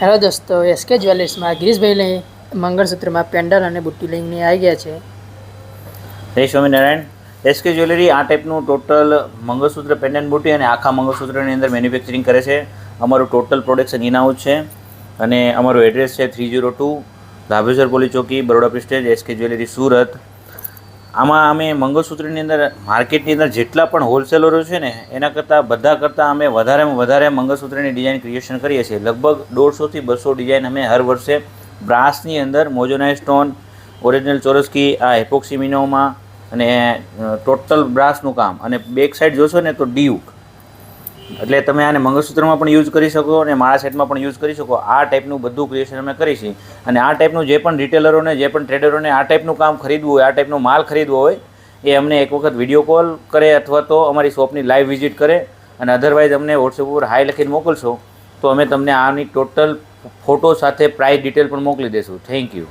Hello દોસ્તો, SK જ્વેલર્સમાં Girishbhai લઈ મંગળસૂત્રમાં pedal અને બુટ્ટી લઈને આવી ગયા છે. જય સ્વામિનારાયણ. એસકે જ્વેલરી આ ટાઈપનું ટોટલ મંગળસૂત્ર પેન્ડન્ટ બુટ્ટી અને આખા મંગળસૂત્રની અંદર મેન્યુફેક્ચરિંગ કરે છે. અમારું ટોટલ પ્રોડક્શન ઇનહાઉસ છે અને અમારું એડ્રેસ છે 302 ધાબેસર પોલીસ ચોકી, Baroda prestige, SK jewellery, Surat. આમાં અમે મંગળસૂત્રની અંદર માર્કેટની અંદર જેટલા પણ હોલસેલરો છે ને એના કરતાં અમે વધારેમાં વધારે મંગળસૂત્રની ડિઝાઇન ક્રિએશન કરીએ છીએ. લગભગ 150 થી 200 ડિઝાઇન અમે હર વર્ષે બ્રાસની અંદર મોઝોનાઇઝ સ્ટોન, ઓરિજિનલ ચોરસ્કી, આ એપોક્સી મિનોમાં અને ટોટલ બ્રાસનું કામ, અને બેક સાઈડ જોશો ને તો ડીયુક, એટલે તમે આને મંગળસૂત્રમાં પણ યુઝ કરી શકો અને માળા સેટમાં પણ યુઝ કરી શકો. આ ટાઈપનું બધું ક્રિએશન અમે કરી છીએ. અને આ ટાઈપનું જે પણ રિટેલરોને, જે પણ ટ્રેડરોને આ ટાઈપનું કામ ખરીદવું હોય, આ ટાઈપનો માલ ખરીદવો હોય, એ અમને એક વખત વિડીયો કોલ કરે અથવા તો અમારી શોપની લાઈવ વિઝિટ કરે, અને અધરવાઇઝ અમને વોટ્સએપ ઉપર હાઈ લખીને મોકલશો તો અમે તમને આની ટોટલ ફોટો સાથે પ્રાઇસ ડિટેલ પણ મોકલી દઈશું. Thank you.